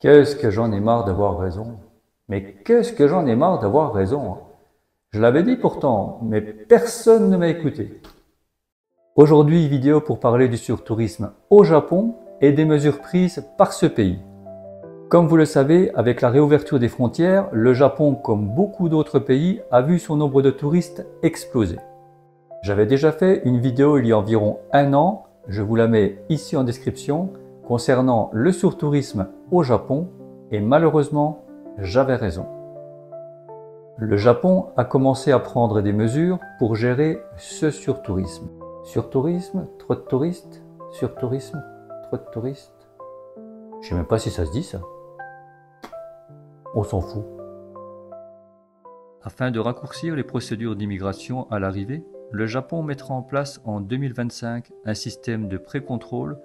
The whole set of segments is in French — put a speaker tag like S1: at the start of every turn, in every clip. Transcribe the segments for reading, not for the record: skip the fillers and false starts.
S1: Qu'est-ce que j'en ai marre d'avoir raison. Mais qu'est-ce que j'en ai marre d'avoir raison. Je l'avais dit pourtant, mais personne ne m'a écouté. Aujourd'hui, vidéo pour parler du surtourisme au Japon et des mesures prises par ce pays. Comme vous le savez, avec la réouverture des frontières, le Japon, comme beaucoup d'autres pays, a vu son nombre de touristes exploser. J'avais déjà fait une vidéo il y a environ un an, je vous la mets ici en description, concernant le surtourisme au Japon, et malheureusement, j'avais raison. Le Japon a commencé à prendre des mesures pour gérer ce surtourisme. Surtourisme, trop de touristes, surtourisme, trop de touristes. Je sais même pas si ça se dit ça. On s'en fout. Afin de raccourcir les procédures d'immigration à l'arrivée, le Japon mettra en place en 2025 un système de pré-contrôle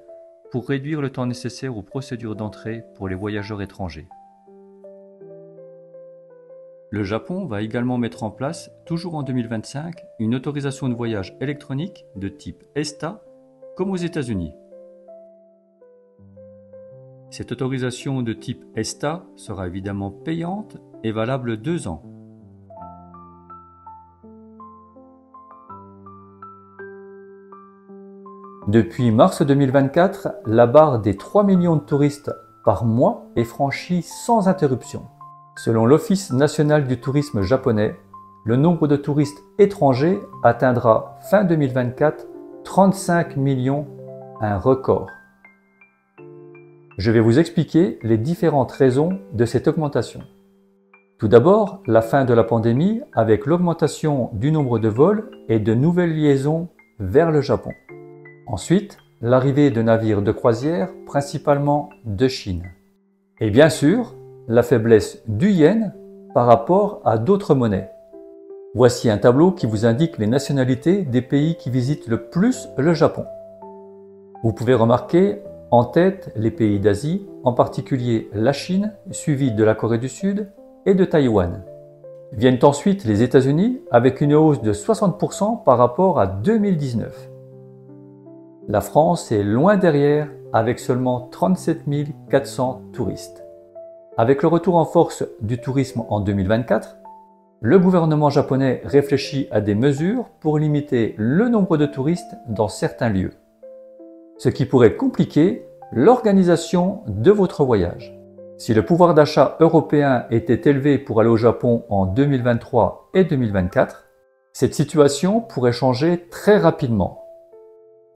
S1: pour réduire le temps nécessaire aux procédures d'entrée pour les voyageurs étrangers. Le Japon va également mettre en place, toujours en 2025, une autorisation de voyage électronique de type ESTA, comme aux États-Unis. Cette autorisation de type ESTA sera évidemment payante et valable 2 ans. Depuis mars 2024, la barre des 3 millions de touristes par mois est franchie sans interruption. Selon l'Office national du tourisme japonais, le nombre de touristes étrangers atteindra fin 2024 35 millions, un record. Je vais vous expliquer les différentes raisons de cette augmentation. Tout d'abord, la fin de la pandémie avec l'augmentation du nombre de vols et de nouvelles liaisons vers le Japon. Ensuite, l'arrivée de navires de croisière, principalement de Chine. Et bien sûr, la faiblesse du yen par rapport à d'autres monnaies. Voici un tableau qui vous indique les nationalités des pays qui visitent le plus le Japon. Vous pouvez remarquer en tête les pays d'Asie, en particulier la Chine, suivie de la Corée du Sud et de Taïwan. Viennent ensuite les États-Unis avec une hausse de 60% par rapport à 2019. La France est loin derrière avec seulement 37 400 touristes. Avec le retour en force du tourisme en 2024, le gouvernement japonais réfléchit à des mesures pour limiter le nombre de touristes dans certains lieux, ce qui pourrait compliquer l'organisation de votre voyage. Si le pouvoir d'achat européen était élevé pour aller au Japon en 2023 et 2024, cette situation pourrait changer très rapidement.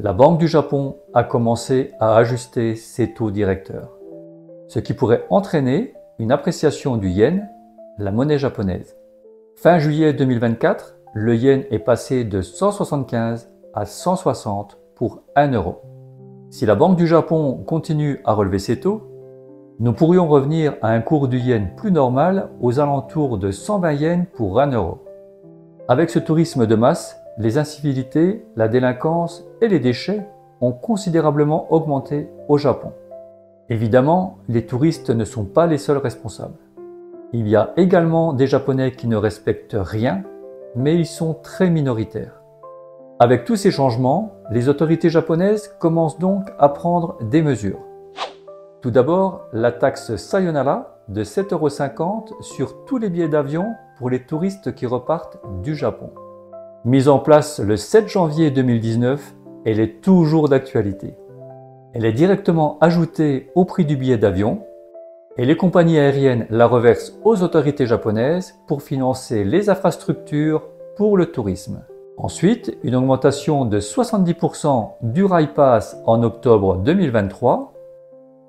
S1: La Banque du Japon a commencé à ajuster ses taux directeurs, ce qui pourrait entraîner une appréciation du yen, la monnaie japonaise. Fin juillet 2024, le yen est passé de 175 à 160 pour 1 euro. Si la Banque du Japon continue à relever ses taux, nous pourrions revenir à un cours du yen plus normal aux alentours de 120 yens pour 1 euro. Avec ce tourisme de masse, les incivilités, la délinquance et les déchets ont considérablement augmenté au Japon. Évidemment, les touristes ne sont pas les seuls responsables. Il y a également des Japonais qui ne respectent rien, mais ils sont très minoritaires. Avec tous ces changements, les autorités japonaises commencent donc à prendre des mesures. Tout d'abord, la taxe Sayonara de 7,50 € sur tous les billets d'avion pour les touristes qui repartent du Japon. Mise en place le 7 janvier 2019, elle est toujours d'actualité. Elle est directement ajoutée au prix du billet d'avion et les compagnies aériennes la reversent aux autorités japonaises pour financer les infrastructures pour le tourisme. Ensuite, une augmentation de 70% du Rail Pass en octobre 2023,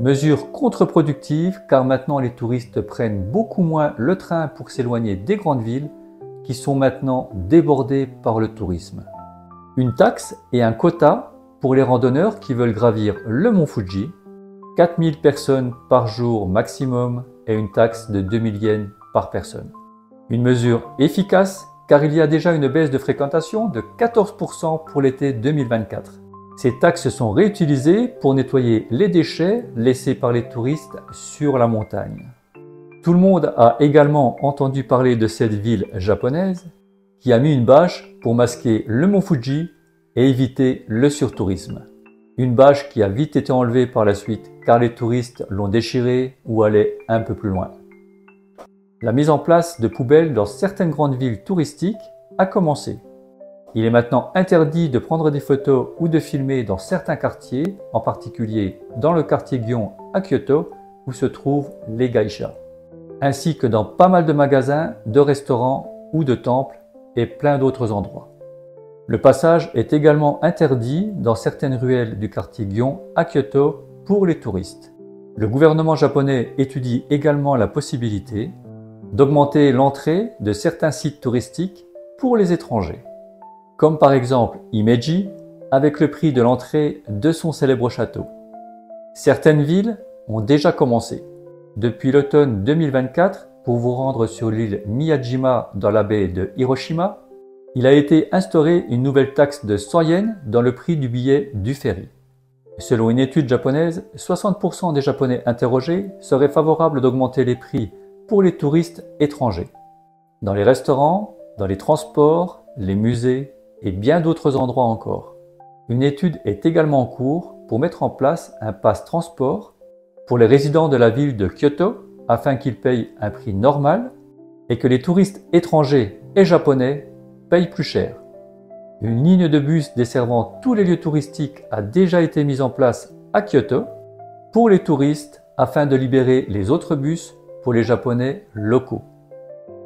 S1: mesure contre-productive car maintenant les touristes prennent beaucoup moins le train pour s'éloigner des grandes villes qui sont maintenant débordés par le tourisme. Une taxe et un quota pour les randonneurs qui veulent gravir le mont Fuji, 4000 personnes par jour maximum et une taxe de 2000 yens par personne. Une mesure efficace car il y a déjà une baisse de fréquentation de 14% pour l'été 2024. Ces taxes sont réutilisées pour nettoyer les déchets laissés par les touristes sur la montagne. Tout le monde a également entendu parler de cette ville japonaise qui a mis une bâche pour masquer le mont Fuji et éviter le surtourisme. Une bâche qui a vite été enlevée par la suite car les touristes l'ont déchirée ou allaient un peu plus loin. La mise en place de poubelles dans certaines grandes villes touristiques a commencé. Il est maintenant interdit de prendre des photos ou de filmer dans certains quartiers, en particulier dans le quartier Gion à Kyoto où se trouvent les geishas, ainsi que dans pas mal de magasins, de restaurants ou de temples et plein d'autres endroits. Le passage est également interdit dans certaines ruelles du quartier Gion à Kyoto pour les touristes. Le gouvernement japonais étudie également la possibilité d'augmenter l'entrée de certains sites touristiques pour les étrangers, comme par exemple Himeji avec le prix de l'entrée de son célèbre château. Certaines villes ont déjà commencé. Depuis l'automne 2024, pour vous rendre sur l'île Miyajima dans la baie de Hiroshima, il a été instauré une nouvelle taxe de 100 yens dans le prix du billet du ferry. Selon une étude japonaise, 60% des Japonais interrogés seraient favorables d'augmenter les prix pour les touristes étrangers. Dans les restaurants, dans les transports, les musées et bien d'autres endroits encore. Une étude est également en cours pour mettre en place un pass transport pour les résidents de la ville de Kyoto afin qu'ils payent un prix normal et que les touristes étrangers et japonais payent plus cher. Une ligne de bus desservant tous les lieux touristiques a déjà été mise en place à Kyoto pour les touristes afin de libérer les autres bus pour les Japonais locaux.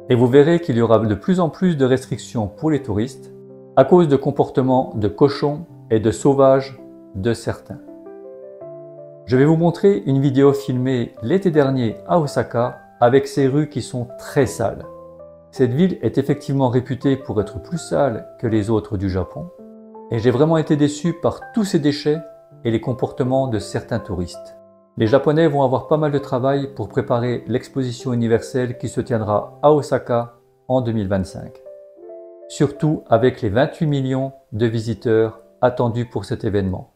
S1: Et vous verrez qu'il y aura de plus en plus de restrictions pour les touristes à cause de comportements de cochons et de sauvages de certains. Je vais vous montrer une vidéo filmée l'été dernier à Osaka avec ces rues qui sont très sales. Cette ville est effectivement réputée pour être plus sale que les autres du Japon et j'ai vraiment été déçu par tous ces déchets et les comportements de certains touristes. Les Japonais vont avoir pas mal de travail pour préparer l'exposition universelle qui se tiendra à Osaka en 2025. Surtout avec les 28 millions de visiteurs attendus pour cet événement.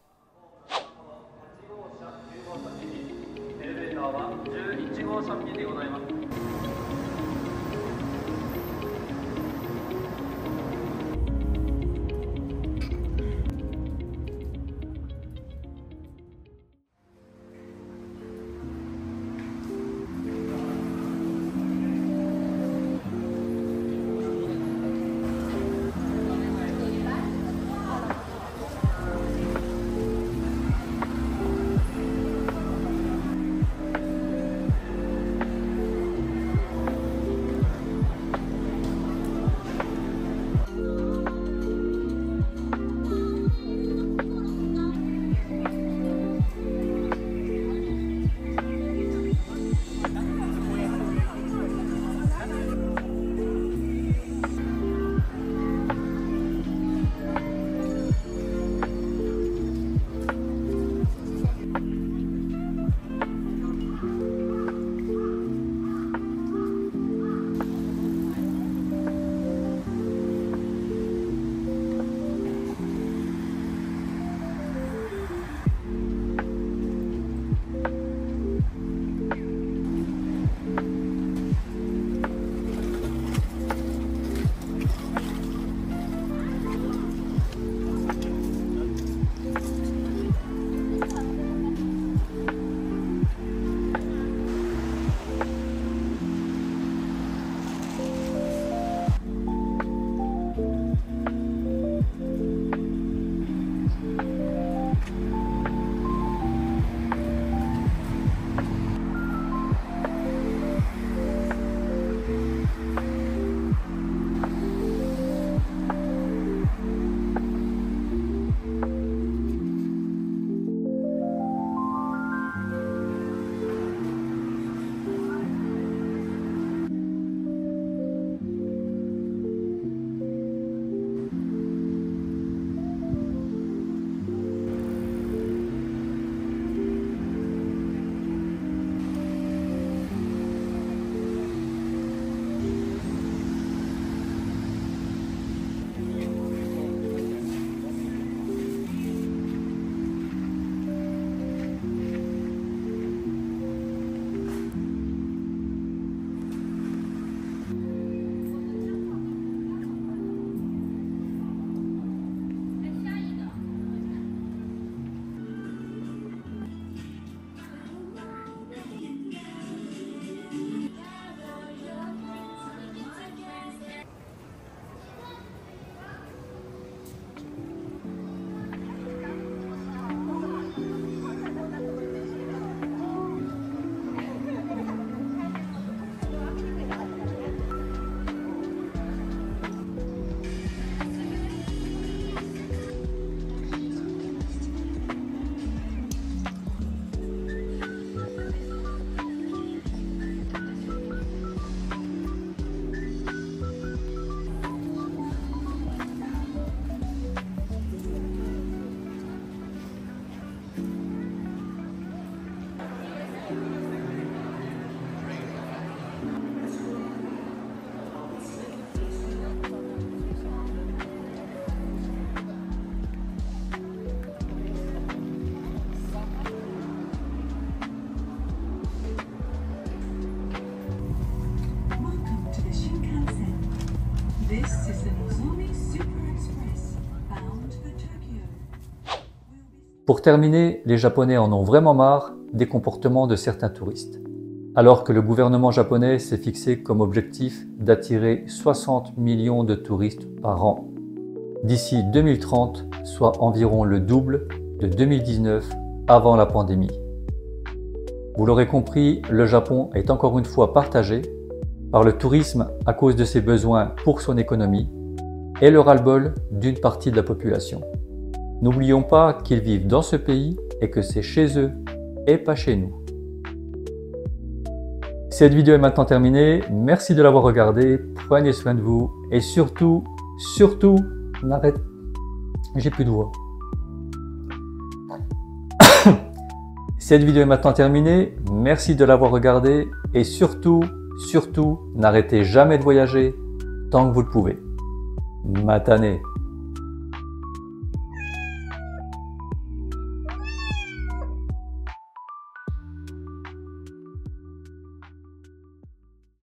S1: Pour terminer, les Japonais en ont vraiment marre des comportements de certains touristes. Alors que le gouvernement japonais s'est fixé comme objectif d'attirer 60 millions de touristes par an d'ici 2030, soit environ le double de 2019 avant la pandémie. Vous l'aurez compris, le Japon est encore une fois partagé par le tourisme à cause de ses besoins pour son économie et le ras-le-bol d'une partie de la population. N'oublions pas qu'ils vivent dans ce pays et que c'est chez eux et pas chez nous. Cette vidéo est maintenant terminée. Merci de l'avoir regardée. Prenez soin de vous et surtout, n'arrête. J'ai plus de voix. Cette vidéo est maintenant terminée. Merci de l'avoir regardée et surtout, n'arrêtez jamais de voyager tant que vous le pouvez. Matane.